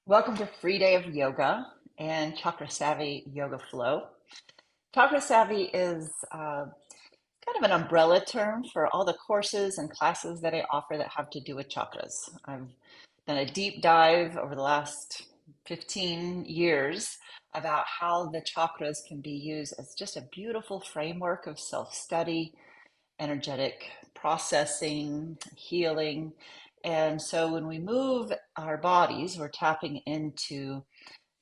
Welcome to Free Day of Yoga and Chakra Savvy Yoga Flow. Chakra Savvy is kind of an umbrella term for all the courses and classes that I offer that have to do with chakras. I've done a deep dive over the last 15 years about how the chakras can be used as just a beautiful framework of self-study, energetic processing, healing. And so when we move our bodies, we're tapping into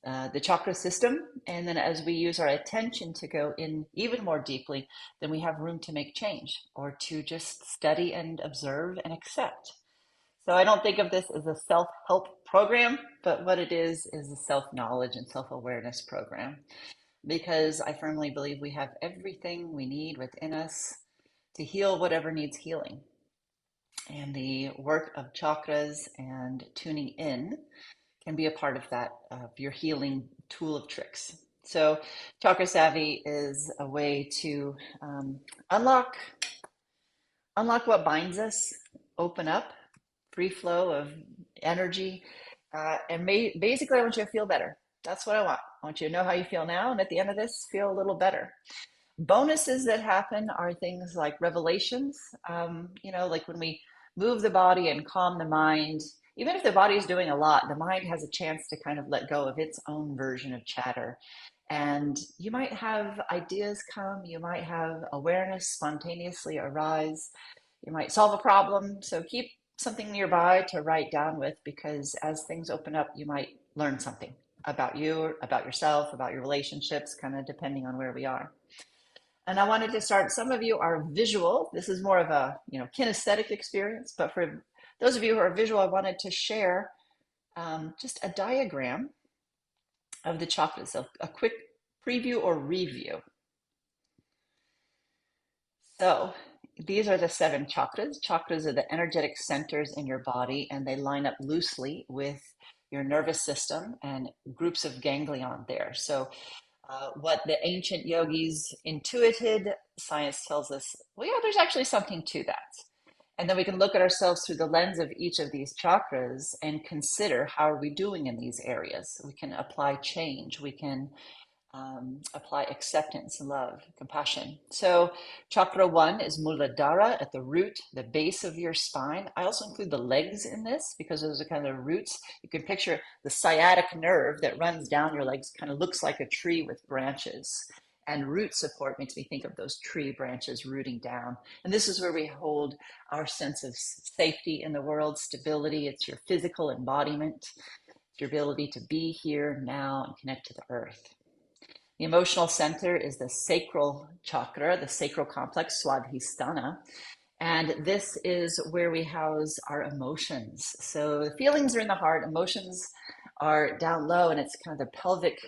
the chakra system. And then as we use our attention to go in even more deeply, then we have room to make change or to just study and observe and accept. So I don't think of this as a self-help program, but what it is a self-knowledge and self-awareness program because I firmly believe we have everything we need within us to heal whatever needs healing. And the work of chakras and tuning in can be a part of that, of your healing tool of tricks. So, Chakra Savvy is a way to unlock what binds us, open up, free flow of energy, basically, I want you to feel better. That's what I want. I want you to know how you feel now, and at the end of this, feel a little better. Bonuses that happen are things like revelations, like when we move the body and calm the mind. Even if the body is doing a lot, the mind has a chance to kind of let go of its own version of chatter. And you might have ideas come, you might have awareness spontaneously arise, you might solve a problem. So keep something nearby to write down with because as things open up, you might learn something about you, about yourself, about your relationships, kind of depending on where we are. And I wanted to start, some of you are visual. This is more of a, kinesthetic experience, but for those of you who are visual, I wanted to share just a diagram of the chakras, so a quick preview or review. So these are the 7 chakras. Chakras are the energetic centers in your body, and they line up loosely with your nervous system and groups of ganglion there. So what the ancient yogis intuited, science tells us, well, yeah, there's actually something to that. And then we can look at ourselves through the lens of each of these chakras and consider how are we doing in these areas. We can apply change. We can apply acceptance, love, compassion. So chakra 1 is Muladhara at the root, the base of your spine. I also include the legs in this because those are kind of the roots. You can picture the sciatic nerve that runs down your legs, kind of looks like a tree with branches. And root support makes me think of those tree branches rooting down. And this is where we hold our sense of safety in the world, stability. It's your physical embodiment, it's your ability to be here now and connect to the earth. The emotional center is the sacral chakra, the sacral complex, Swadhisthana. And this is where we house our emotions. So the feelings are in the heart, emotions are down low, and it's kind of the pelvic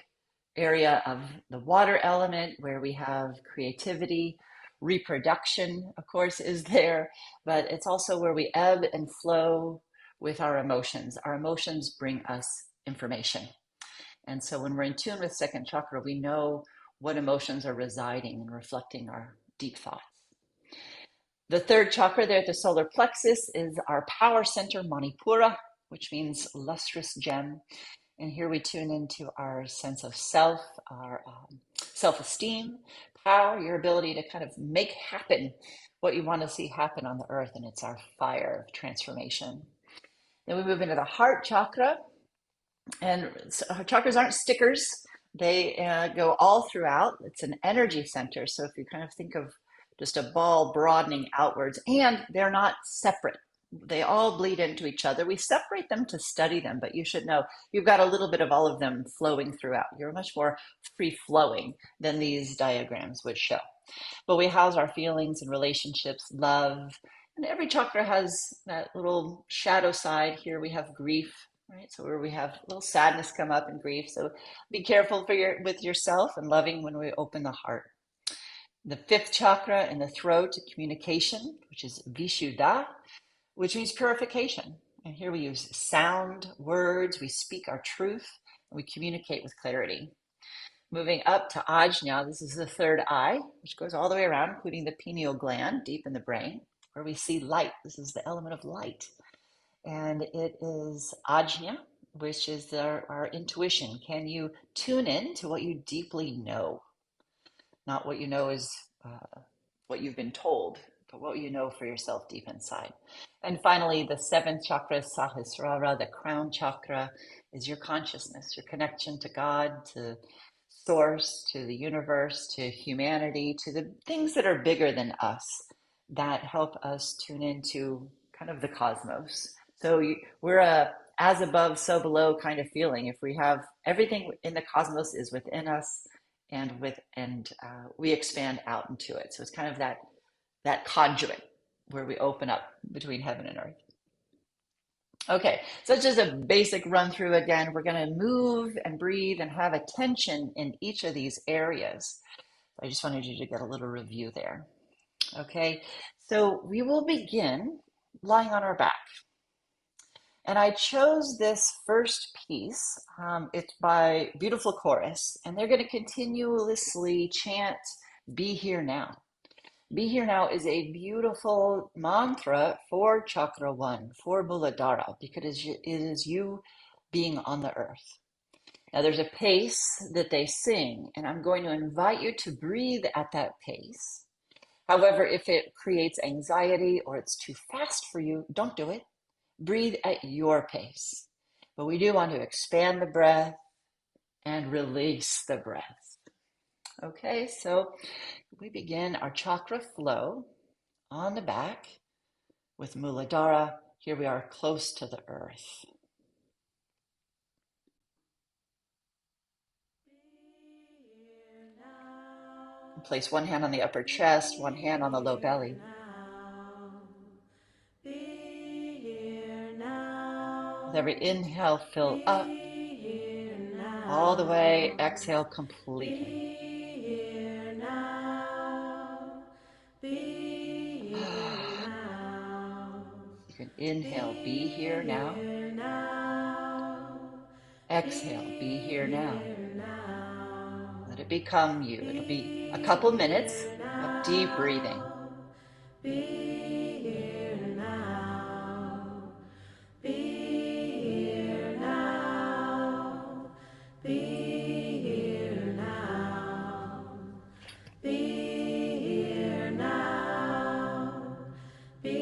area of the water element where we have creativity. Reproduction, of course, is there, but it's also where we ebb and flow with our emotions. Our emotions bring us information. And so when we're in tune with second chakra, we know what emotions are residing and reflecting our deep thoughts. The third chakra there at the solar plexus is our power center, Manipura, which means lustrous gem. And here we tune into our sense of self, our self-esteem, power, your ability to kind of make happen what you want to see happen on the earth. And it's our fire of transformation. Then we move into the heart chakra. And so chakras aren't stickers. They go all throughout. It's an energy center. So if you kind of think of just a ball broadening outwards, and they're not separate. They all bleed into each other. We separate them to study them, but you should know you've got a little bit of all of them flowing throughout. You're much more free-flowing than these diagrams would show. But we house our feelings and relationships, love, and every chakra has that little shadow side. Here we have grief, right? So where we have a little sadness come up and grief. So be careful with yourself and loving when we open the heart. The 5th chakra in the throat, communication, which is Vishuddha, which means purification. And here we use sound, words, we speak our truth, and we communicate with clarity. Moving up to Ajna, this is the 3rd eye, which goes all the way around, including the pineal gland deep in the brain, where we see light. This is the element of light. And it is Ajna, which is our intuition. Can you tune in to what you deeply know? Not what you know is what you've been told, but what you know for yourself deep inside. And finally, the seventh chakra, Sahasrara, the crown chakra, is your consciousness, your connection to God, to source, to the universe, to humanity, to the things that are bigger than us that help us tune into kind of the cosmos. So we're a as above, so below kind of feeling. If we have everything in the cosmos is within us, and we expand out into it. So it's kind of that conduit where we open up between heaven and earth. Okay, so it's just a basic run through again. We're going to move and breathe and have attention in each of these areas. I just wanted you to get a little review there. Okay, so we will begin lying on our back. And I chose this first piece. It's by Beautiful Chorus, and they're going to continuously chant, "Be here now." Be here now is a beautiful mantra for Chakra 1, for Muladhara, because it is you being on the earth. Now, there's a pace that they sing, and I'm going to invite you to breathe at that pace. However, if it creates anxiety or it's too fast for you, don't do it. Breathe at your pace. But we do want to expand the breath and release the breath. Okay, so we begin our chakra flow on the back with Muladhara. Here we are close to the earth. Place one hand on the upper chest, one hand on the low belly. With every inhale, fill up all the way. Exhale completely. You can inhale, be here now. Exhale, be here now. Let it become you. It'll be a couple minutes of deep breathing. Be here now. Be here now. Be here now. Be here now. Be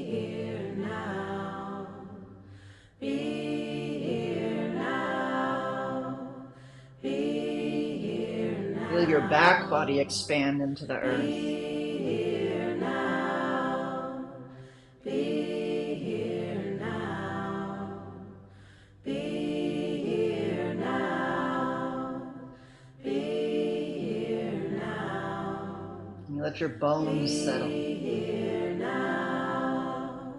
here now. Be here now. Be here now. Feel your back body expand into the earth. Be here now. Be here now. Be here now. Be here now. And you let your bones settle. Be here now.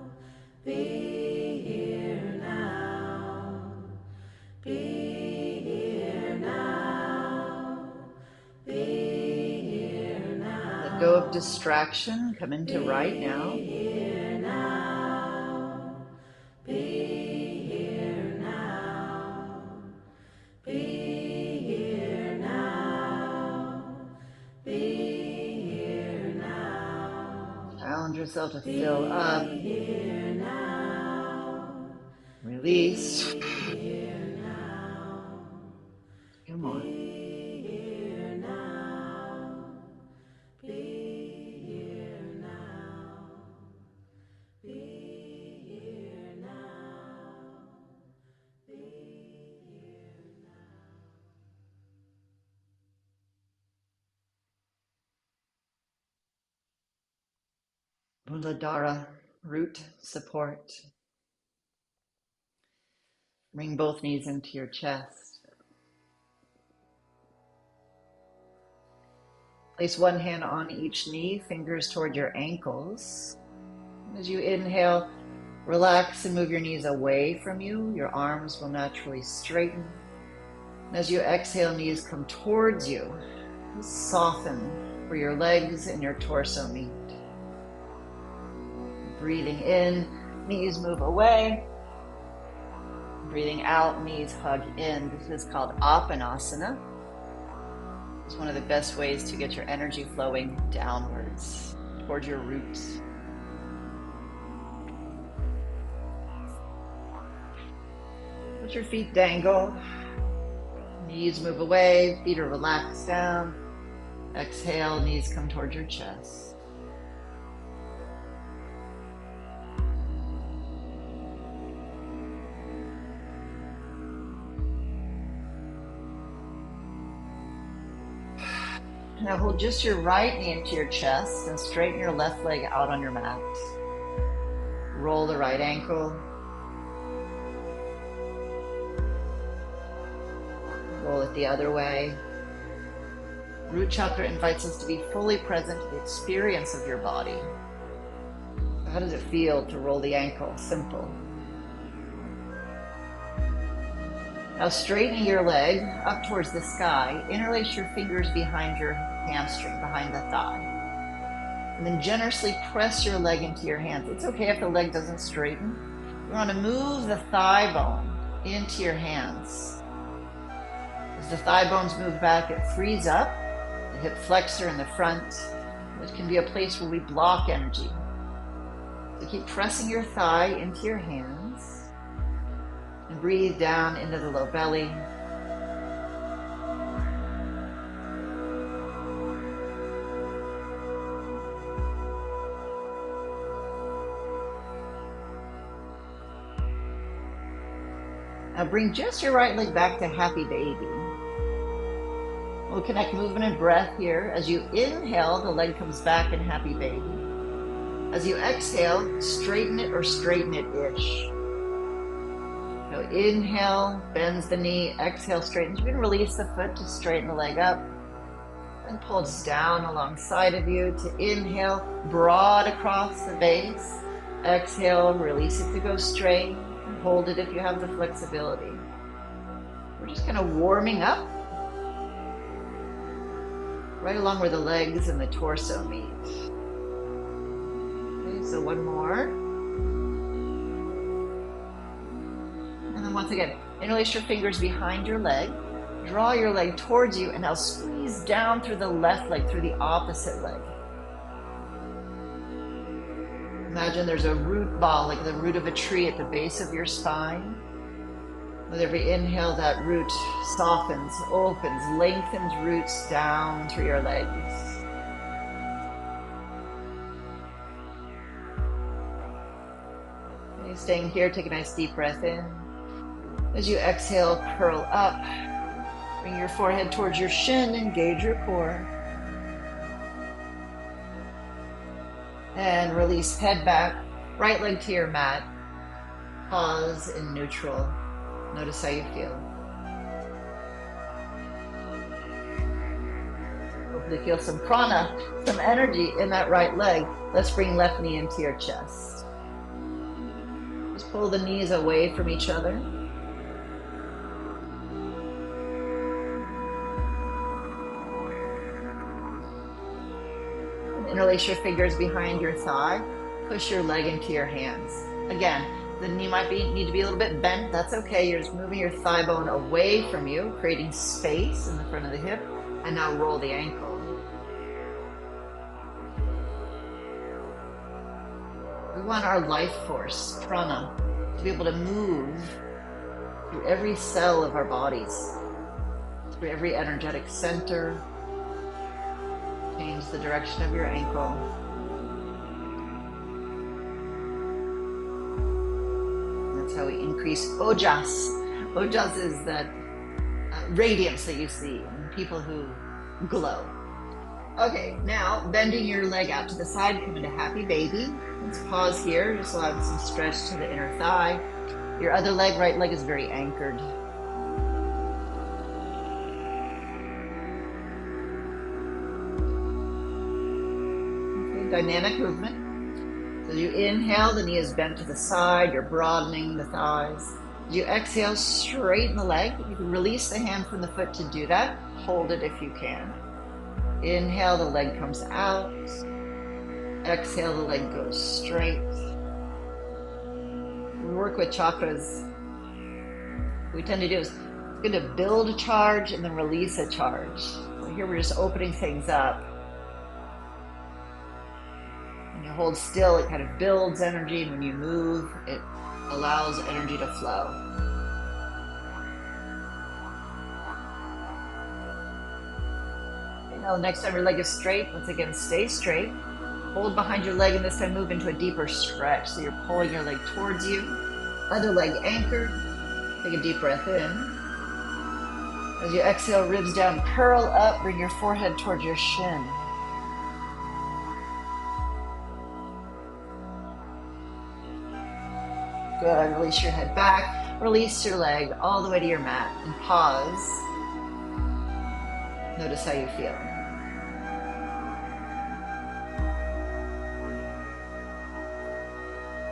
Be here now. Be here now. Be here now. Let go of distraction. Come into right now. Be here now. Be here now. Be here now. Be here now. Challenge yourself to fill up. Be here now. Release. Be here now. Two more. Be here now. Be here now. Be here now. Be here now. Muladhara, root support. Bring both knees into your chest. Place one hand on each knee, fingers toward your ankles. As you inhale, relax and move your knees away from you. Your arms will naturally straighten. And as you exhale, knees come towards you. Soften where your legs and your torso meet. Breathing in, knees move away. Breathing out, knees hug in. This is called Apanasana. It's one of the best ways to get your energy flowing downwards towards your roots. Let your feet dangle. Knees move away, feet are relaxed down. Exhale, knees come towards your chest. Now hold just your right knee into your chest and straighten your left leg out on your mat. Roll the right ankle. Roll it the other way. Root chakra invites us to be fully present to the experience of your body. How does it feel to roll the ankle? Simple. Now straightening your leg up towards the sky, interlace your fingers behind your hamstring, behind the thigh. And then generously press your leg into your hands. It's okay if the leg doesn't straighten. You want to move the thigh bone into your hands. As the thigh bones move back, it frees up the hip flexor in the front, which can be a place where we block energy. So keep pressing your thigh into your hands and breathe down into the low belly. Now bring just your right leg back to happy baby. We'll connect movement and breath here. As you inhale, the leg comes back in happy baby. As you exhale, straighten it or straighten it-ish. So inhale, bends the knee, exhale, straightens. You can release the foot to straighten the leg up and pulls down alongside of you. To inhale, broad across the base. Exhale, release it to go straight. And hold it if you have the flexibility. We're just kind of warming up right along where the legs and the torso meet. Okay, so one more. And then once again, interlace your fingers behind your leg. Draw your leg towards you and now squeeze down through the left leg, through the opposite leg. Imagine there's a root ball, like the root of a tree at the base of your spine. With every inhale, that root softens, opens, lengthens roots down through your legs. Okay, staying here, take a nice deep breath in. As you exhale, curl up. Bring your forehead towards your shin, engage your core. And release, head back, right leg to your mat. Pause in neutral. Notice how you feel. Hopefully feel some prana, some energy in that right leg. Let's bring left knee into your chest. Just pull the knees away from each other. And interlace your fingers behind your thigh. Push your leg into your hands. Again, the knee might need to be a little bit bent. That's okay. You're just moving your thigh bone away from you, creating space in the front of the hip. And now roll the ankle. We want our life force, prana, to be able to move through every cell of our bodies, through every energetic center. Change the direction of your ankle. That's how we increase ojas. Ojas is that radiance that you see in people who glow. Okay, now bending your leg out to the side, come into happy baby. Let's pause here, just allow some stretch to the inner thigh. Your other leg, right leg, is very anchored. Okay, dynamic movement. So you inhale, the knee is bent to the side, you're broadening the thighs. As you exhale, straighten the leg. You can release the hand from the foot to do that. Hold it if you can. Inhale, the leg comes out. Exhale, the leg goes straight. We work with chakras. What we tend to do is we're going to build a charge and then release a charge. So here we're just opening things up. When you hold still, it kind of builds energy. And when you move, it allows energy to flow. Now, next time your leg is straight, once again, stay straight. Hold behind your leg and this time move into a deeper stretch. So you're pulling your leg towards you. Other leg anchored. Take a deep breath in. As you exhale, ribs down, curl up, bring your forehead towards your shin. Good, release your head back, release your leg all the way to your mat and pause. Notice how you feel.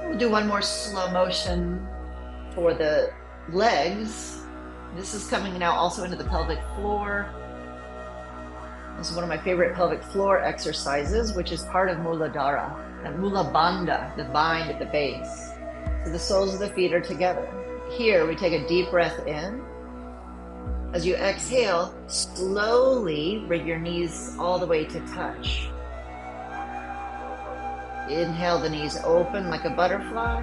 We'll do one more slow motion for the legs. This is coming now also into the pelvic floor. This is one of my favorite pelvic floor exercises, which is part of Muladhara, and Mula Bandha, the bind at the base. So the soles of the feet are together. Here we take a deep breath in. As you exhale, slowly bring your knees all the way to touch. Inhale, the knees open like a butterfly.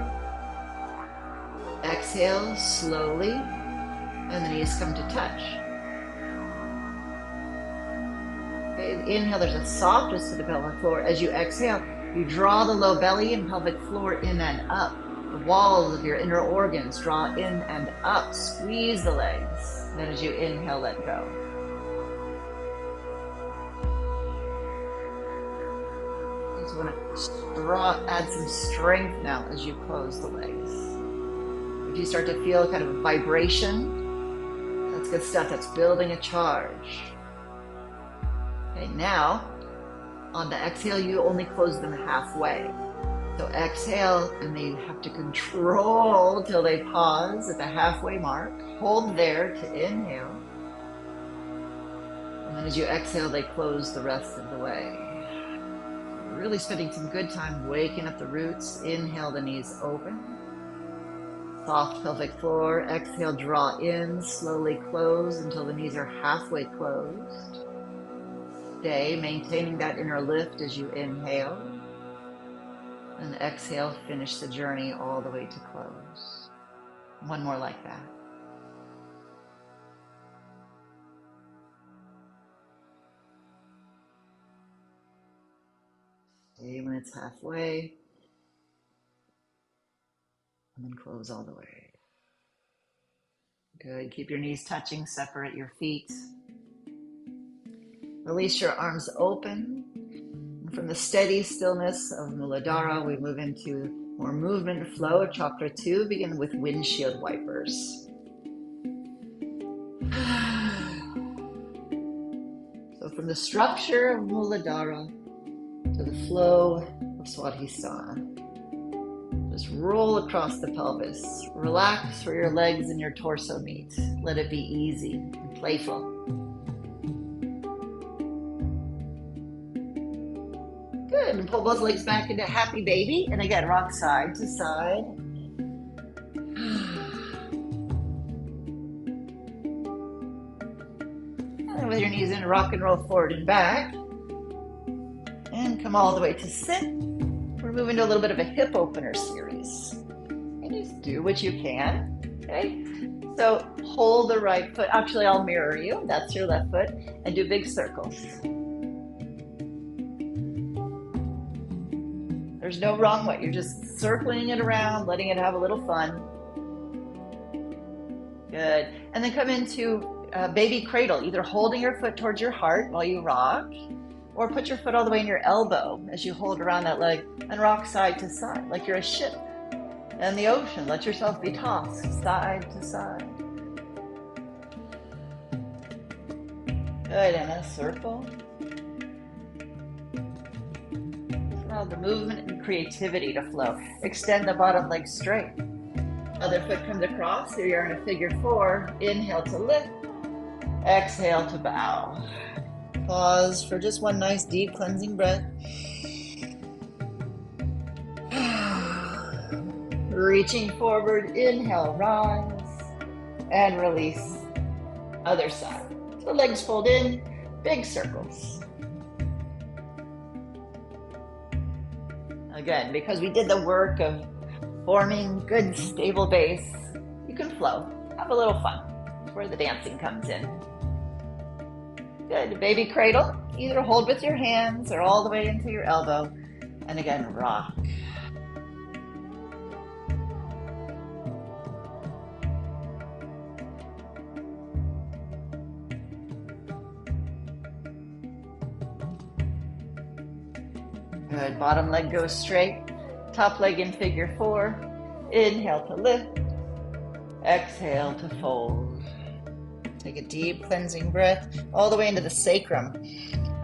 Exhale slowly, and the knees come to touch. Okay, inhale, there's a softness to the pelvic floor. As you exhale, you draw the low belly and pelvic floor in and up. The walls of your inner organs draw in and up. Squeeze the legs. Then as you inhale, let go. You just want to add some strength now as you close the legs. If you start to feel kind of a vibration, that's good stuff. That's building a charge. Okay, now on the exhale, you only close them halfway. So exhale, and then you have to control till they pause at the halfway mark. Hold there to inhale. And then as you exhale, they close the rest of the way. Really spending some good time waking up the roots. Inhale, the knees open. Soft pelvic floor. Exhale, draw in, slowly close until the knees are halfway closed. Stay, maintaining that inner lift as you inhale. And exhale, finish the journey all the way to close. One more like that. Stay when it's halfway. And then close all the way. Good. Keep your knees touching, separate your feet. Release your arms open. And from the steady stillness of Muladhara, we move into more movement flow. Chakra 2, begin with windshield wipers. So from the structure of Muladhara to the flow of Swadhisthana. Just roll across the pelvis. Relax where your legs and your torso meet. Let it be easy and playful. Good, and pull both legs back into happy baby. And again, rock side to side. And then with your knees in, rock and roll forward and back. And come all the way to sit. We're moving to a little bit of a hip opener series. And just do what you can, okay? So hold the right foot. Actually, I'll mirror you. That's your left foot. And do big circles. There's no wrong way. You're just circling it around, letting it have a little fun. Good. And then come into baby cradle, either holding your foot towards your heart while you rock, or put your foot all the way in your elbow as you hold around that leg and rock side to side, like you're a ship in the ocean. Let yourself be tossed side to side. Good, and a circle. Allow the movement and creativity to flow. Extend the bottom leg straight. Other foot comes across. Here you're in a figure 4. Inhale to lift. Exhale to bow. Pause for just one nice deep cleansing breath. Reaching forward, inhale, rise, and release. Other side. So legs fold in, big circles. Again, because we did the work of forming good, stable base, you can flow. Have a little fun. That's where the dancing comes in. Good. Baby cradle. Either hold with your hands or all the way into your elbow. And again, rock. Good. Bottom leg goes straight. Top leg in figure four. Inhale to lift. Exhale to fold. Take a deep cleansing breath all the way into the sacrum,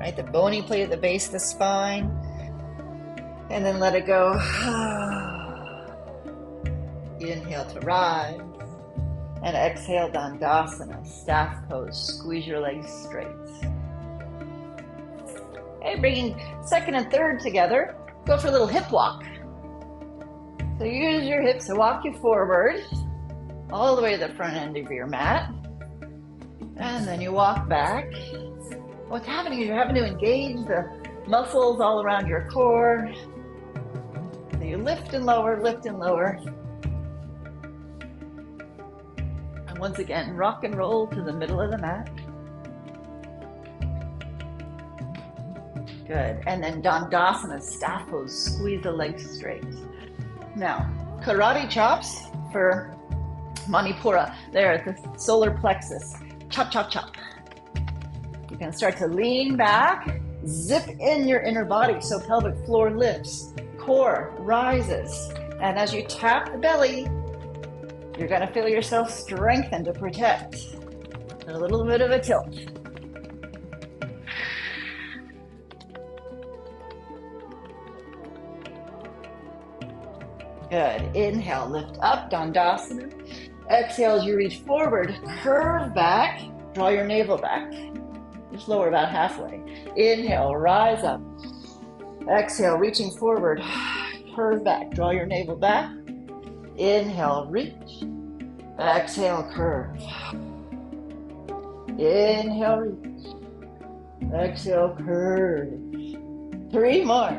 right? The bony plate at the base of the spine. And then let it go. Inhale to rise. And exhale, Dandasana, staff pose. Squeeze your legs straight. Okay, bringing second and third together. Go for a little hip walk. So use your hips to walk you forward, all the way to the front end of your mat. And then you walk back. What's happening is you're having to engage the muscles all around your core. So you lift and lower, lift and lower. And once again, rock and roll to the middle of the mat. Good. And then Dandasana, staff pose, squeeze the legs straight. Now, karate chops for Manipura, there at the solar plexus. Chop, chop, chop. You can start to lean back, zip in your inner body so pelvic floor lifts, core rises. And as you tap the belly, you're going to feel yourself strengthen to protect. A little bit of a tilt. Good. Inhale, lift up, Dandasana. Exhale as you reach forward, curve back, draw your navel back. Just lower about halfway. Inhale, rise up. Exhale, reaching forward, curve back, draw your navel back. Inhale, reach. Exhale, curve. Inhale, reach. Exhale, curve. 3 more.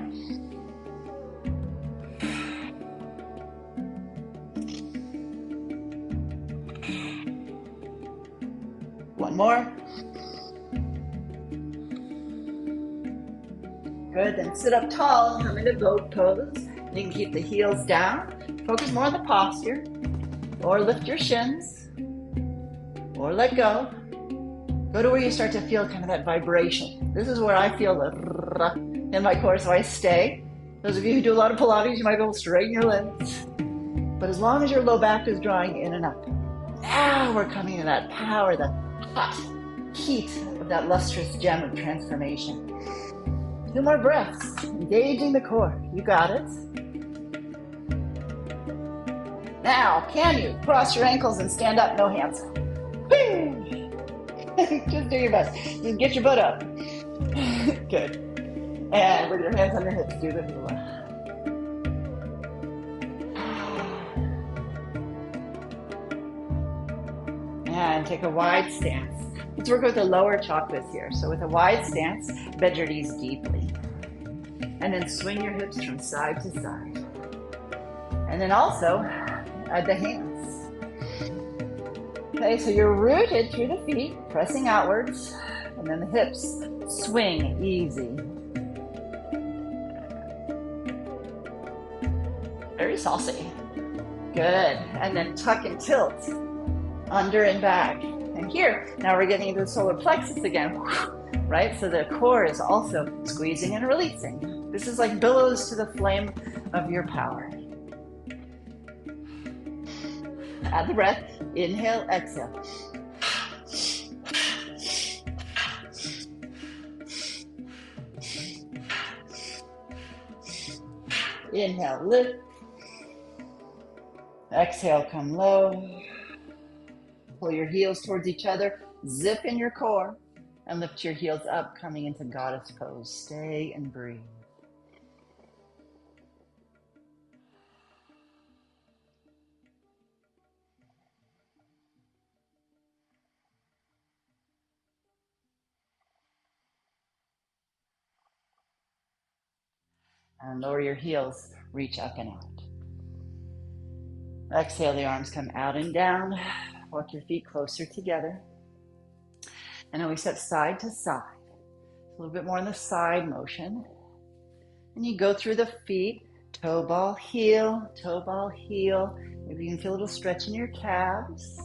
One more. Good, then sit up tall, come into boat pose. You can keep the heels down. Focus more on the posture. Or lift your shins. Or let go. Go to where you start to feel kind of that vibration. This is where I feel the in my core, so I stay. Those of you who do a lot of Pilates, you might be able to straighten your legs. But as long as your low back is drawing in and up. Now we're coming to that power, the hot heat of that lustrous gem of transformation. 2 more breaths, engaging the core. You got it. Now, can you cross your ankles and stand up, no hands? Just do your best. Just get your butt up. Good. And with your hands on your hips, do the hula. And take a wide stance. Let's work with the lower chakras here. So with a wide stance, bend your knees deeply. And then swing your hips from side to side. And then also, add the hands. Okay, so you're rooted through the feet, pressing outwards. And then the hips swing easy. Very saucy. Good. And then tuck and tilt. Under and back. And here, now we're getting into the solar plexus again, right? So the core is also squeezing and releasing. This is like billows to the flame of your power. Add the breath. Inhale, exhale. Inhale, lift. Exhale, come low. Pull your heels towards each other, zip in your core, and lift your heels up, coming into goddess pose. Stay and breathe. And lower your heels, reach up and out. Exhale, the arms come out and down. Walk your feet closer together. And then we step side to side. A little bit more in the side motion. And you go through the feet, toe ball, heel, toe ball, heel. Maybe you can feel a little stretch in your calves.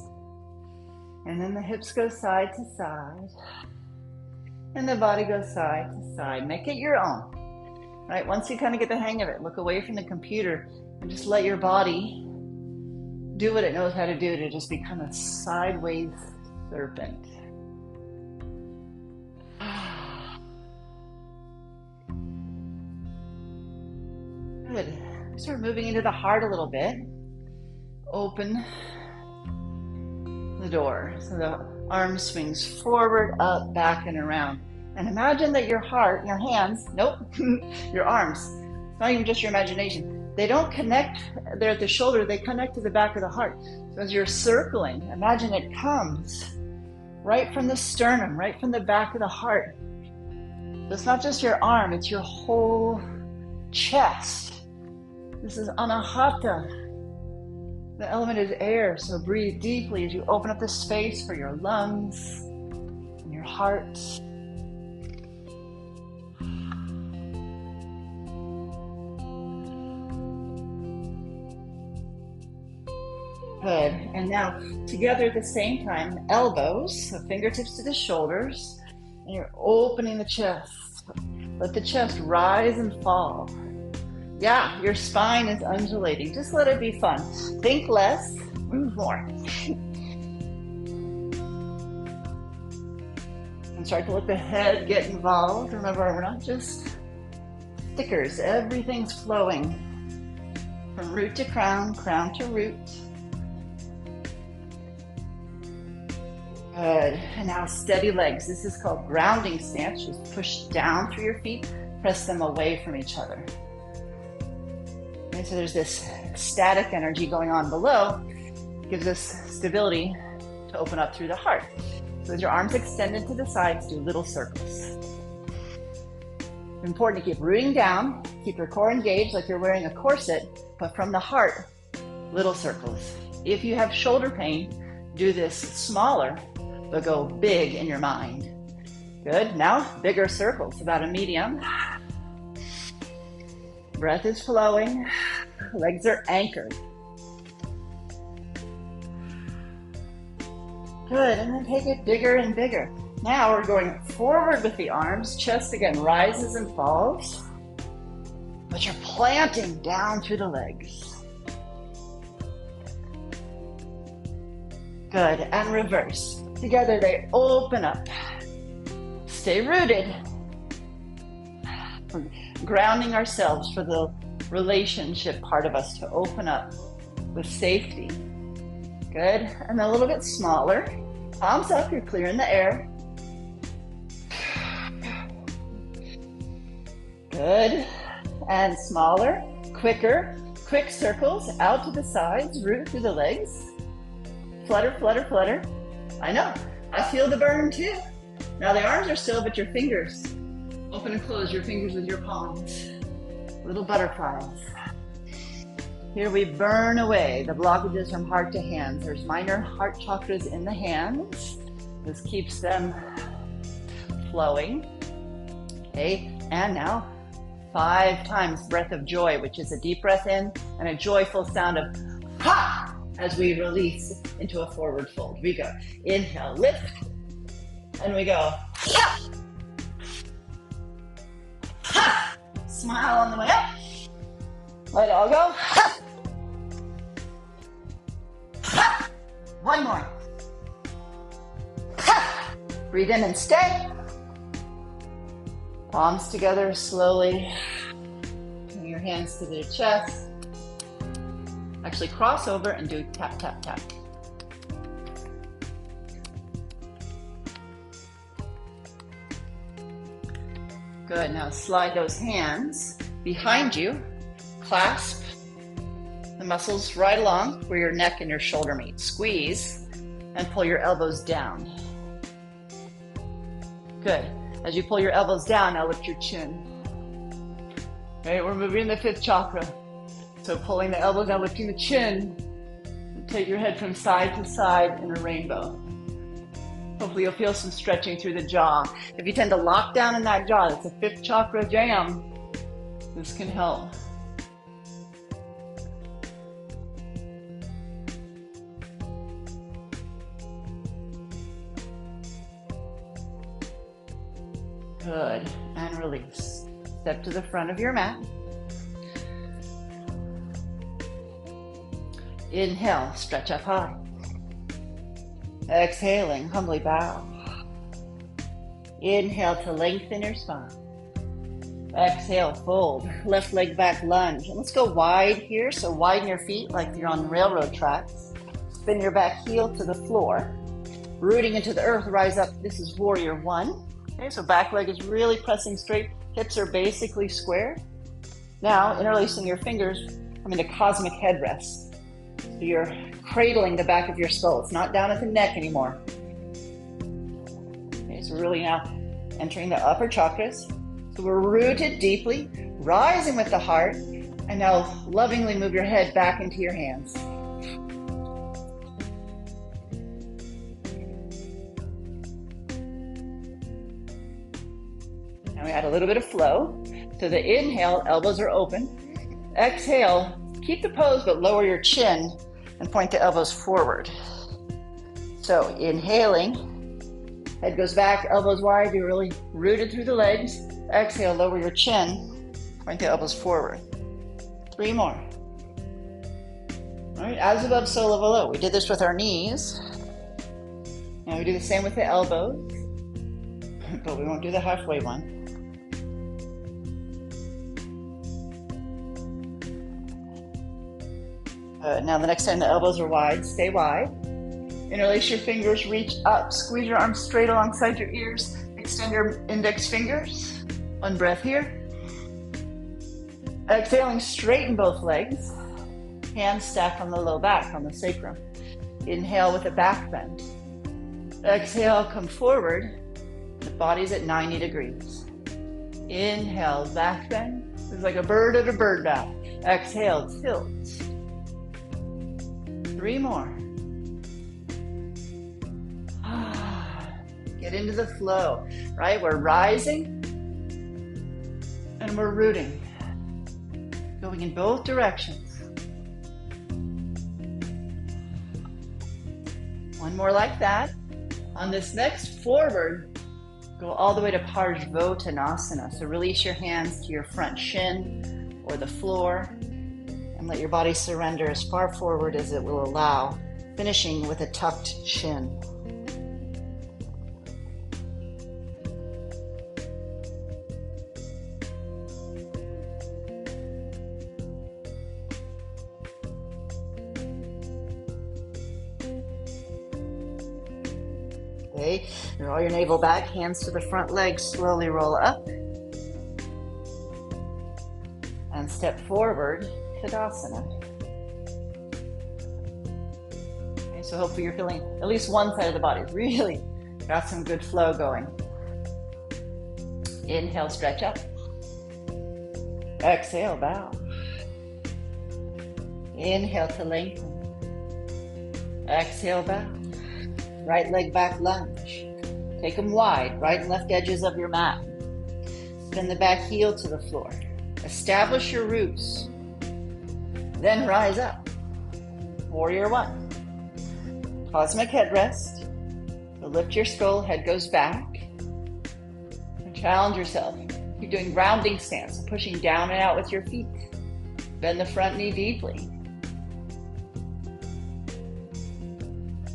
And then the hips go side to side. And the body goes side to side. Make it your own. Right? Once you kind of get the hang of it, look away from the computer and just let your body do what it knows how to do to just become a sideways serpent. Good. Start moving into the heart a little bit. Open the door so the arm swings forward, up, back, and around. And imagine that your heart, your hands, your arms, not even just your imagination, they don't connect there at the shoulder, they connect to the back of the heart. So as you're circling, imagine it comes right from the sternum, right from the back of the heart. So it's not just your arm, it's your whole chest. This is anahata. The element is air, so breathe deeply as you open up the space for your lungs and your heart. Good. And now, together at the same time, elbows, so fingertips to the shoulders, and you're opening the chest. Let the chest rise and fall. Yeah, your spine is undulating. Just let it be fun. Think less, move more. And start to let the head get involved. Remember, we're not just stickers. Everything's flowing from root to crown, crown to root. Good. And now steady legs. This is called grounding stance. Just push down through your feet, press them away from each other. Okay, so there's this static energy going on below. It gives us stability to open up through the heart. So as your arms extended to the sides, do little circles. It's important to keep rooting down, keep your core engaged like you're wearing a corset, but from the heart, little circles. If you have shoulder pain, do this smaller, but go big in your mind. Good. Now, bigger circles, about a medium. Breath is flowing. Legs are anchored. Good. And then take it bigger and bigger. Now we're going forward with the arms. Chest again rises and falls. But you're planting down through the legs. Good. And reverse. Together they open up. Stay rooted. We're grounding ourselves for the relationship part of us to open up with safety. Good. And a little bit smaller. Palms up, you're clearing the air. Good. And smaller, quicker, quick circles out to the sides, root through the legs. Flutter, flutter, flutter. I know, I feel the burn too. Now the arms are still, but your fingers, open and close your fingers with your palms. Little butterflies. Here we burn away the blockages from heart to hands. There's minor heart chakras in the hands. This keeps them flowing. Okay, and now 5 times breath of joy, which is a deep breath in and a joyful sound of ha as we release into a forward fold. We go inhale, lift, and we go ha, ha. Smile on the way up. Let it all go. Ha, ha. One more. Ha. Breathe in and stay. Palms together slowly. Bring your hands to the chest. Actually cross over and do tap, tap, tap. Good, now slide those hands behind you. Clasp the muscles right along where your neck and your shoulder meet. Squeeze and pull your elbows down. Good. As you pull your elbows down, now lift your chin. Okay, we're moving the 5th chakra. So pulling the elbows down, lifting the chin. And take your head from side to side in a rainbow. Hopefully you'll feel some stretching through the jaw. If you tend to lock down in that jaw, that's a fifth chakra jam. This can help. Good, and release. Step to the front of your mat. Inhale, stretch up high. Exhaling, humbly bow. Inhale to lengthen your spine. Exhale, fold. Left leg back, lunge. And let's go wide here. So widen your feet like you're on railroad tracks. Spin your back heel to the floor. Rooting into the earth, rise up. This is warrior one. Okay, so back leg is really pressing straight. Hips are basically square. Now, interlacing your fingers, come into cosmic headrest. So you're cradling the back of your skull. It's not down at the neck anymore. Okay, so we're really now entering the upper chakras. So we're rooted deeply, rising with the heart, and now lovingly move your head back into your hands. Now we add a little bit of flow. So the inhale, elbows are open. Exhale, keep the pose, but lower your chin and point the elbows forward. So inhaling, head goes back, elbows wide, you're really rooted through the legs. Exhale, lower your chin, point the elbows forward. 3 more. All right, as above, so below. We did this with our knees. Now we do the same with the elbows, but we won't do the halfway one. Now the next time the elbows are wide, stay wide. Interlace your fingers, reach up, squeeze your arms straight alongside your ears. Extend your index fingers. 1 breath here. Exhaling, straighten both legs. Hands stack on the low back, on the sacrum. Inhale with a back bend. Exhale, come forward. The body's at 90 degrees. Inhale, back bend. It's like a bird at a bird bath. Exhale, tilt. 3 more. Get into the flow, right? We're rising and we're rooting. Going in both directions. 1 more like that. On this next forward, go all the way to Parsvottanasana. So release your hands to your front shin or the floor and let your body surrender as far forward as it will allow, finishing with a tucked chin. Okay, draw your navel back, hands to the front legs, slowly roll up. And step forward, Tadasana. Okay, so hopefully you're feeling at least one side of the body. Really got some good flow going. Inhale, stretch up. Exhale, bow. Inhale to lengthen. Exhale, bow. Right leg back, lunge. Take them wide, right and left edges of your mat. Spin the back heel to the floor. Establish your roots. Then rise up. Warrior one. Cosmic headrest. So lift your skull, head goes back. And challenge yourself. You're doing rounding stance, pushing down and out with your feet. Bend the front knee deeply.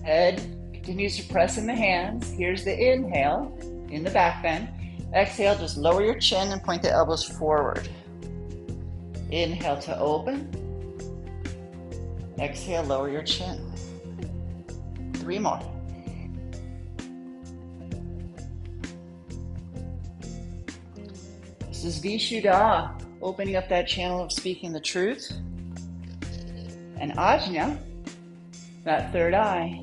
Head continues to press in the hands. Here's the inhale in the back bend. Exhale, just lower your chin and point the elbows forward. Inhale to open. Exhale, lower your chin. 3 more. This is Vishuddha, opening up that channel of speaking the truth. And Ajna, that third eye,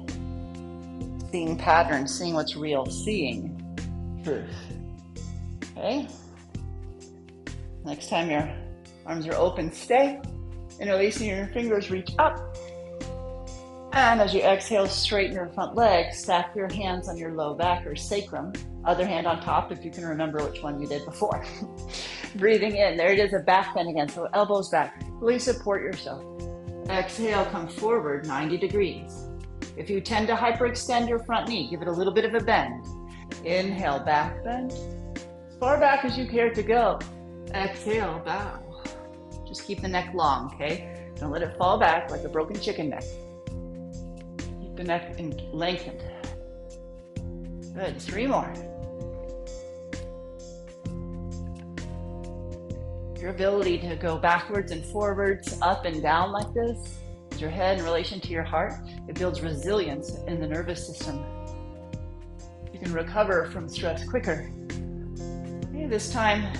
seeing patterns, seeing what's real, seeing truth. Okay? Next time your arms are open, stay. Interlacing your fingers, reach up. And as you exhale, straighten your front leg, stack your hands on your low back or sacrum, other hand on top if you can remember which one you did before. Breathing in, there it is, a back bend again, so elbows back, really support yourself. Exhale, come forward 90 degrees. If you tend to hyperextend your front knee, give it a little bit of a bend. Inhale, back bend, as far back as you care to go. Exhale, bow. Just keep the neck long, okay? Don't let it fall back like a broken chicken neck. The neck lengthened. Good, 3 more. Your ability to go backwards and forwards, up and down like this, with your head in relation to your heart, it builds resilience in the nervous system. You can recover from stress quicker. Okay, this time,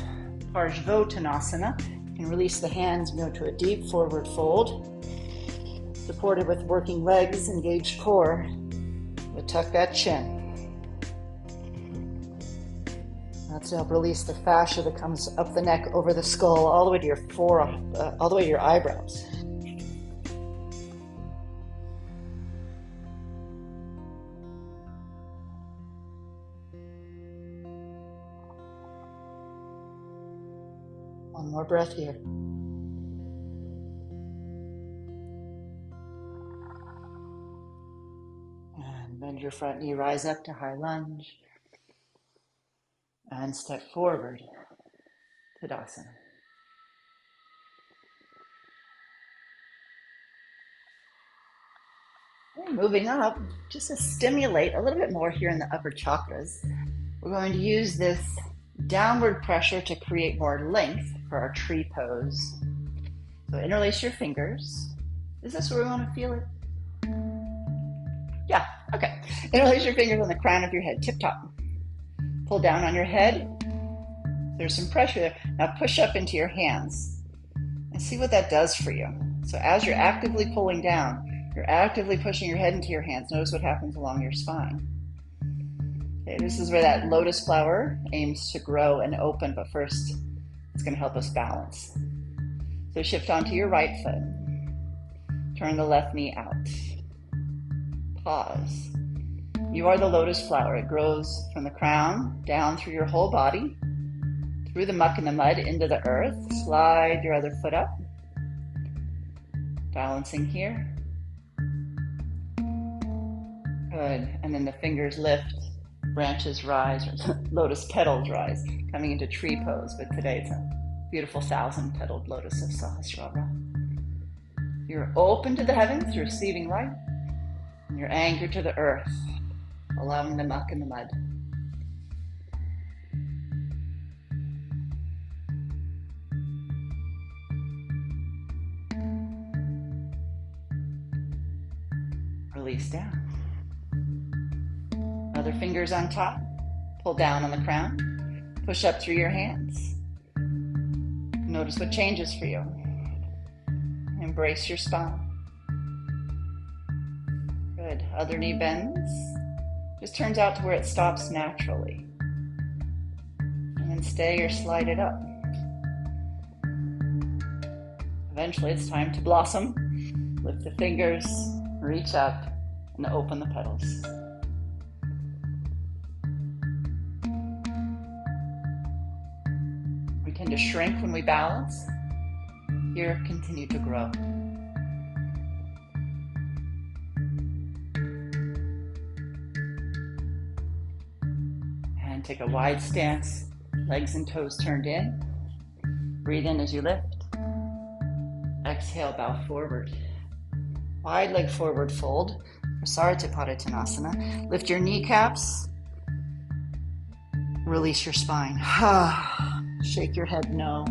Parsvottanasana. You can release the hands, go to a deep forward fold. Supported with working legs, engaged core, but tuck that chin. That's to help release the fascia that comes up the neck, over the skull, all the way to your forearm, all the way to your eyebrows. One more breath here. Bend your front knee, rise up to high lunge, and step forward, Tadasana. Okay, moving up, just to stimulate a little bit more here in the upper chakras, we're going to use this downward pressure to create more length for our tree pose. So interlace your fingers. Is this where we want to feel it? Yeah, okay. Interlace your fingers on the crown of your head, tip top. Pull down on your head. There's some pressure there. Now push up into your hands and see what that does for you. So as you're actively pulling down, you're actively pushing your head into your hands. Notice what happens along your spine. Okay, this is where that lotus flower aims to grow and open, but first it's going to help us balance. So shift onto your right foot. Turn the left knee out. Pause. You are the lotus flower. It grows from the crown down through your whole body, through the muck and the mud into the earth. Slide your other foot up. Balancing here. Good. And then the fingers lift, branches rise, or lotus petals rise, coming into tree pose. But today it's a beautiful 1,000-petaled lotus of Sahasrara. You're open to the heavens, you're receiving light. And you're anchored to the earth, allowing the muck and the mud. Release down. Other fingers on top. Pull down on the crown. Push up through your hands. Notice what changes for you. Embrace your spine. Good. Other knee bends. Just turns out to where it stops naturally. And then stay or slide it up. Eventually it's time to blossom. Lift the fingers, reach up, and open the petals. We tend to shrink when we balance. Here, continue to grow. And take a wide stance, legs and toes turned in. Breathe in as you lift. Exhale, bow forward. Wide leg forward fold for Sarvapadatanasana. Lift your kneecaps. Release your spine. Shake your head no.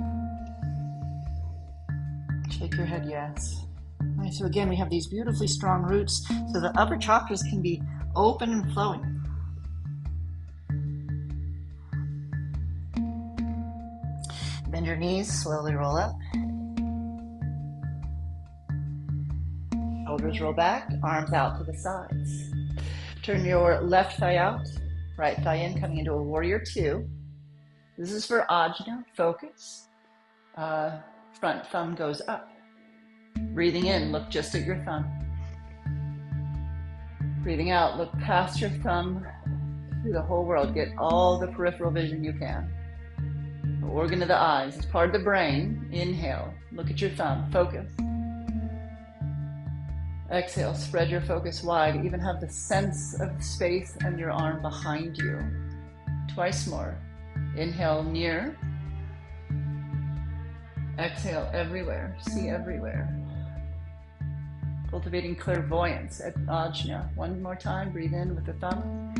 Shake your head yes. All right, so again, we have these beautifully strong roots so the upper chakras can be open and flowing. Bend your knees, slowly roll up. Shoulders roll back, arms out to the sides. Turn your left thigh out, right thigh in, coming into a warrior two. This is for ajna, focus. Front thumb goes up. Breathing in, look just at your thumb. Breathing out, look past your thumb through the whole world. Get all the peripheral vision you can. The organ of the eyes is part of the brain. Inhale, look at your thumb, focus. Exhale, spread your focus wide. Even have the sense of space and your arm behind you. Twice more. Inhale, near. Exhale, everywhere. See everywhere. Cultivating clairvoyance at ajna. One more time. Breathe in with the thumb.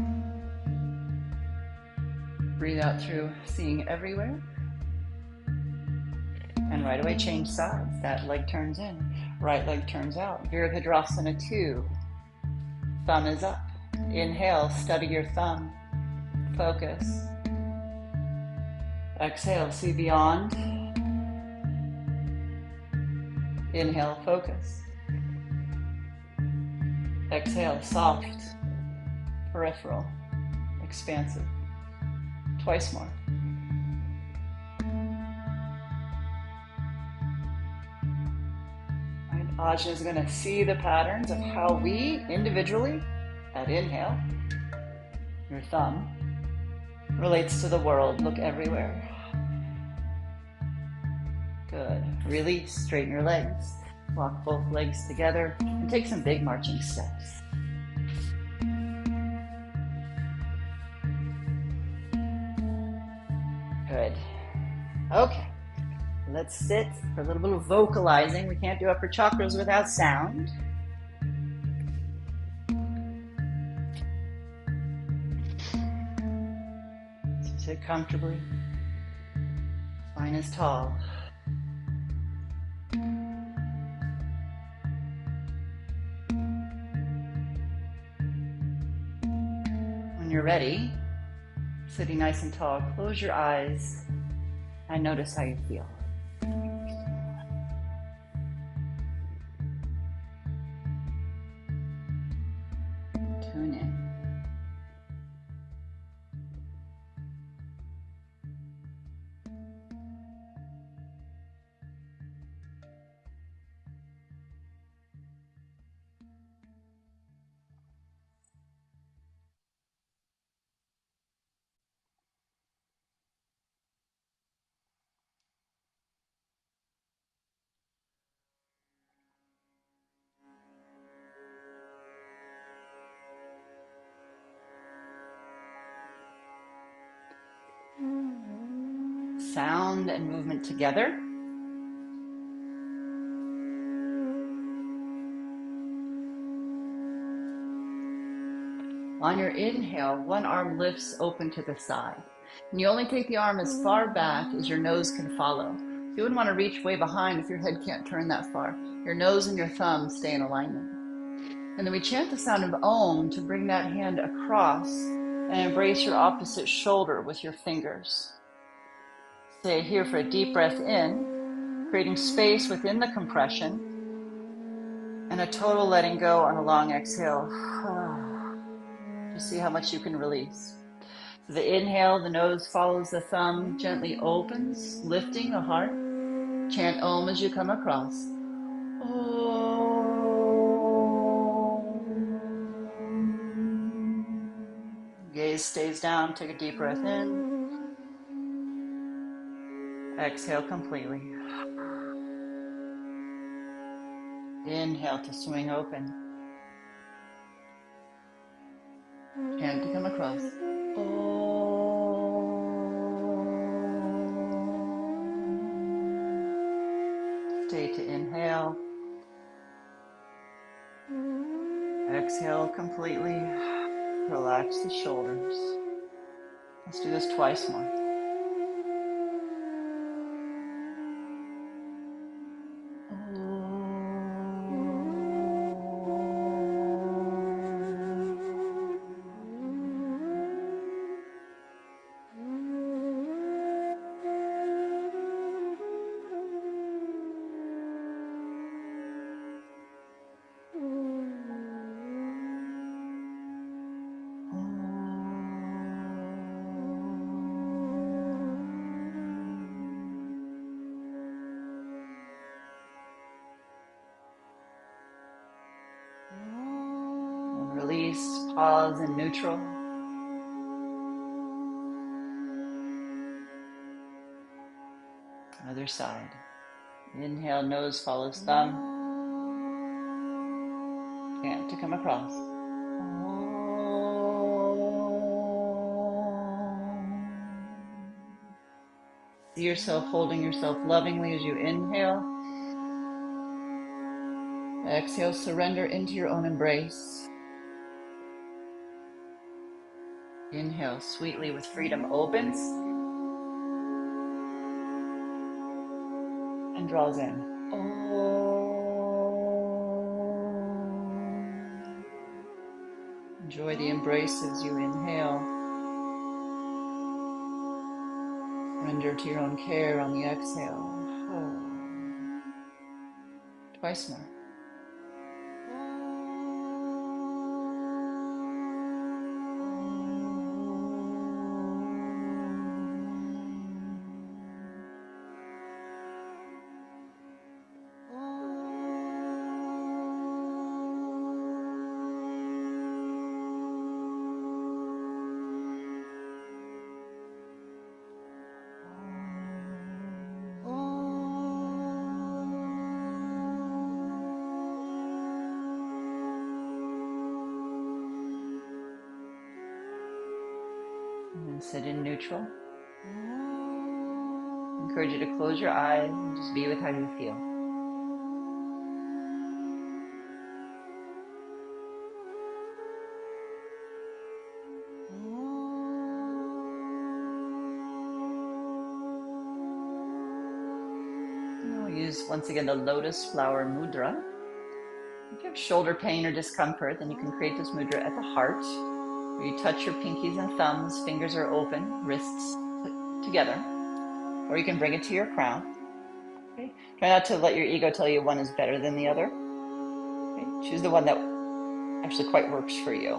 Breathe out through seeing everywhere. And right away, change sides. That leg turns in. Right leg turns out. Virabhadrasana 2. Thumb is up. Inhale, study your thumb. Focus. Exhale, see beyond. Inhale, focus. Exhale, soft, peripheral, expansive. Twice more. Right. Ajna is going to see the patterns of how we individually, at inhale, your thumb, relates to the world. Look everywhere. Good. Release, straighten your legs. Walk both legs together and take some big marching steps. Good. Okay. Let's sit for a little bit of vocalizing. We can't do upper chakras without sound. So sit comfortably. Spine is tall. When you're ready, sitting nice and tall, close your eyes and notice how you feel. Tune in. Sound and movement together. On your inhale, one arm lifts open to the side. And you only take the arm as far back as your nose can follow. You wouldn't want to reach way behind if your head can't turn that far. Your nose and your thumb stay in alignment. And then we chant the sound of Om to bring that hand across and embrace your opposite shoulder with your fingers. Stay here for a deep breath in, creating space within the compression, and a total letting go on a long exhale. Just see how much you can release. So the inhale, the nose follows the thumb, gently opens, lifting the heart. Chant Om as you come across. Gaze stays down. Take a deep breath in. Exhale completely. Inhale to swing open. Chant to come across. Stay to inhale. Exhale completely. Relax the shoulders. Let's do this twice more. release, pause in neutral. Other side. Inhale, nose follows thumb. Chant to come across. See yourself holding yourself lovingly as you inhale. Exhale, surrender into your own embrace. Inhale, sweetly with freedom opens and draws in. Enjoy the embrace as you inhale. Surrender to your own care on the exhale. Twice more. And then sit in neutral. I encourage you to close your eyes and just be with how you feel. And we'll use once again the lotus flower mudra. If you have shoulder pain or discomfort, then you can create this mudra at the heart, where you touch your pinkies and thumbs, fingers are open, wrists together, or you can bring it to your crown. Okay? Try not to let your ego tell you one is better than the other. Okay? Choose the one that actually quite works for you.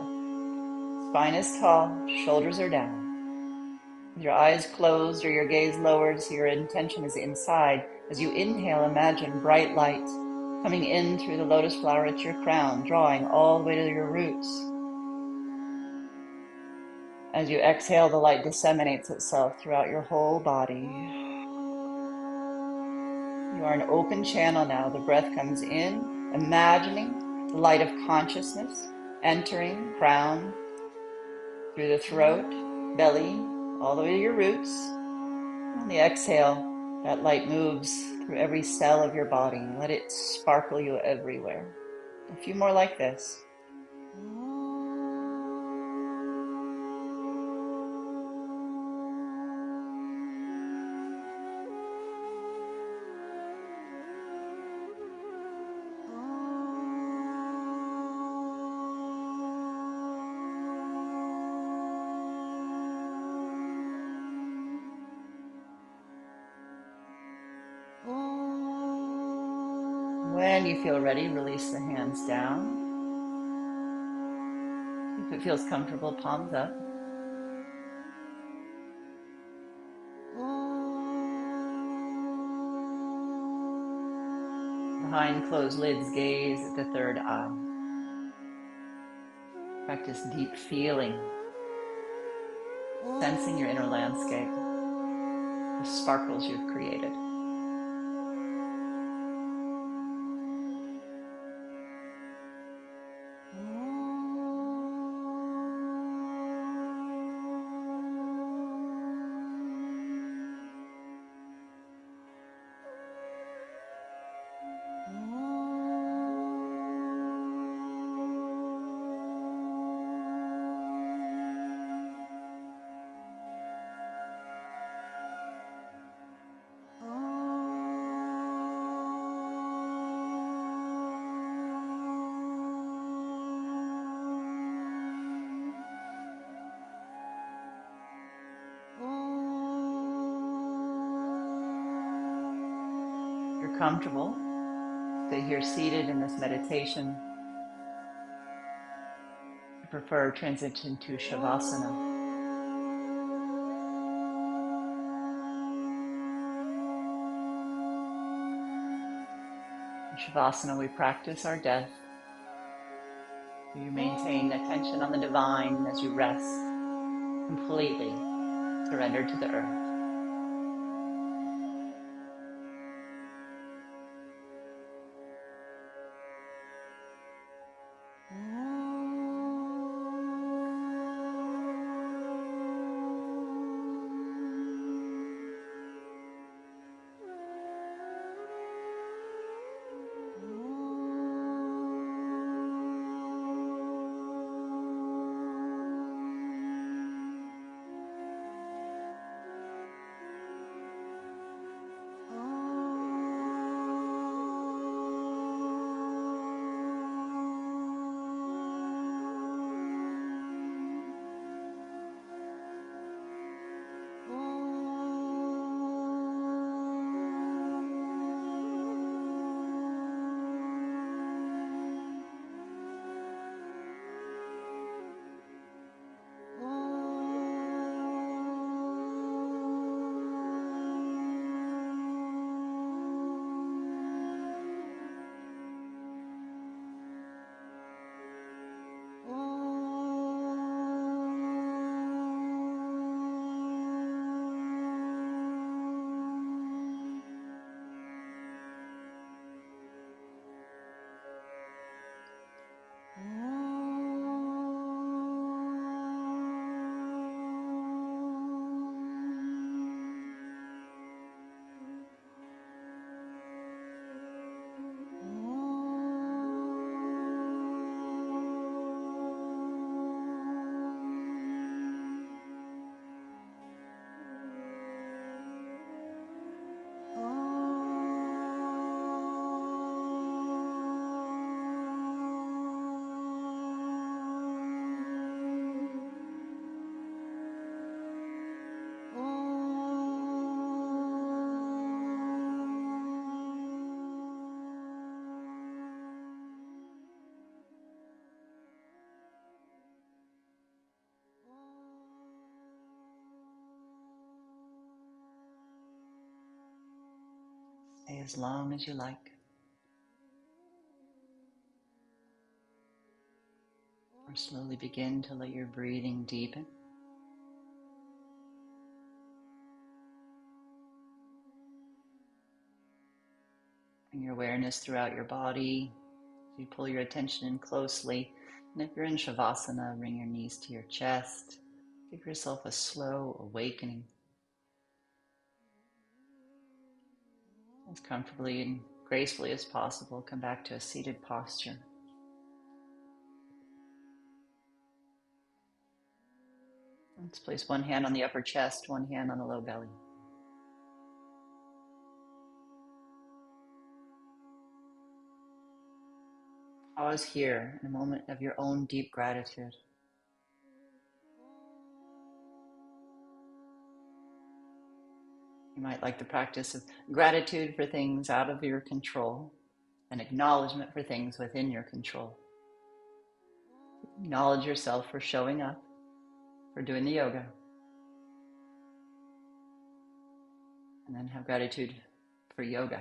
Spine is tall, shoulders are down. With your eyes closed or your gaze lowered so your intention is inside, as you inhale, imagine bright light coming in through the lotus flower at your crown, drawing all the way to your roots. As you exhale, the light disseminates itself throughout your whole body. You are an open channel now. The breath comes in, imagining the light of consciousness entering crown, through the throat, belly, all the way to your roots. On the exhale, that light moves through every cell of your body. Let it sparkle you everywhere. A few more like this. When you feel ready, release the hands down. If it feels comfortable, palms up. Behind closed lids, gaze at the third eye. Practice deep feeling, sensing your inner landscape, the sparkles you've created. If you're comfortable, stay here seated in this meditation. I prefer transition to Shavasana. In Shavasana, we practice our death. You maintain attention on the divine as you rest, completely surrendered to the earth. Stay as long as you like, or slowly begin to let your breathing deepen. Bring your awareness throughout your body. You pull your attention in closely. And if you're in Shavasana, bring your knees to your chest. Give yourself a slow awakening. As comfortably and gracefully as possible, come back to a seated posture. Let's place one hand on the upper chest, one hand on the low belly. Pause here in a moment of your own deep gratitude. You might like the practice of gratitude for things out of your control and acknowledgement for things within your control. Acknowledge yourself for showing up, for doing the yoga. And then have gratitude for yoga,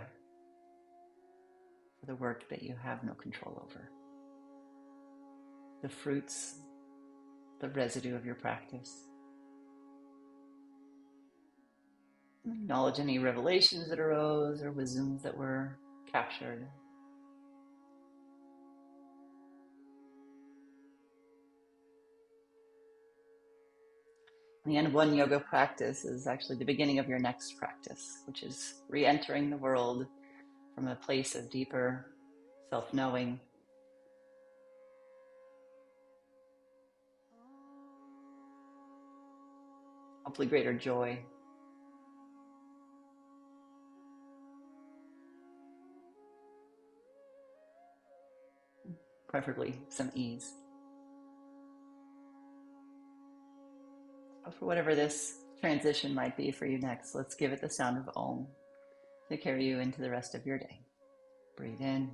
for the work that you have no control over. The fruits, the residue of your practice. Acknowledge any revelations that arose or wisdoms that were captured. The end of one yoga practice is actually the beginning of your next practice, which is re-entering the world from a place of deeper self-knowing. Hopefully greater joy. Preferably some ease. But for whatever this transition might be for you next, let's give it the sound of Om to carry you into the rest of your day. Breathe in.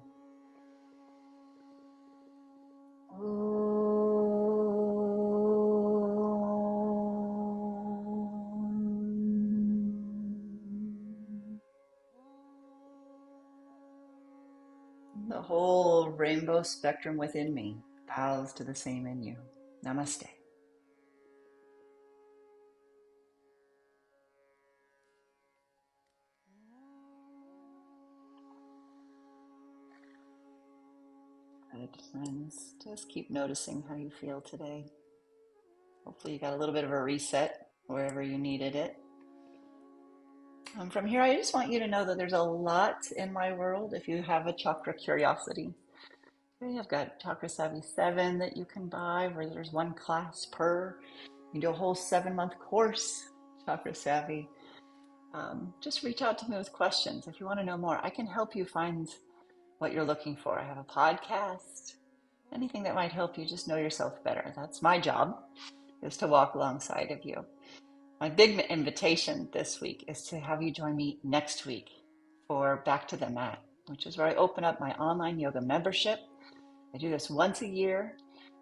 The whole rainbow spectrum within me bows to the same in you. Namaste. Good friends, just keep noticing how you feel today. Hopefully you got a little bit of a reset wherever you needed it. From here, I just want you to know that there's a lot in my world if you have a chakra curiosity. Okay, I've got Chakra Savvy 7 that you can buy, where there's one class per. You can do a whole 7-month course, Chakra Savvy. Just reach out to me with questions if you want to know more. I can help you find what you're looking for. I have a podcast, anything that might help you just know yourself better. That's my job, is to walk alongside of you. My big invitation this week is to have you join me next week for Back to the Mat, which is where I open up my online yoga membership. I do this once a year,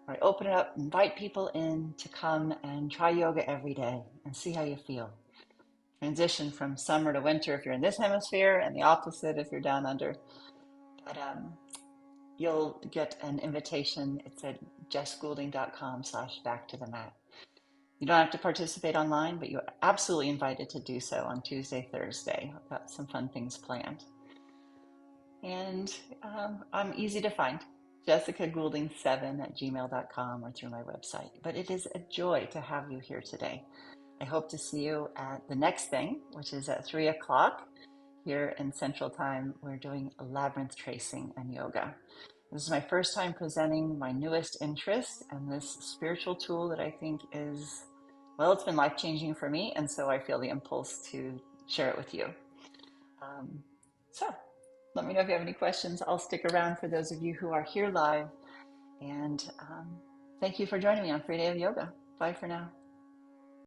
where I open it up, invite people in to come and try yoga every day and see how you feel. Transition from summer to winter if you're in this hemisphere, and the opposite if you're down under. But you'll get an invitation. It's at jessgoulding.com/back to the mat. You don't have to participate online, but you're absolutely invited to do so on Tuesday, Thursday. I've got some fun things planned. And I'm easy to find, jessicagoulding7@gmail.com or through my website. But it is a joy to have you here today. I hope to see you at the next thing, which is at 3 o'clock here in Central Time. We're doing labyrinth tracing and yoga. This is my first time presenting my newest interest and this spiritual tool that I think is, well, it's been life-changing for me, and so I feel the impulse to share it with you. So let me know if you have any questions. I'll stick around for those of you who are here live, and thank you for joining me on Free Day of Yoga. Bye for now.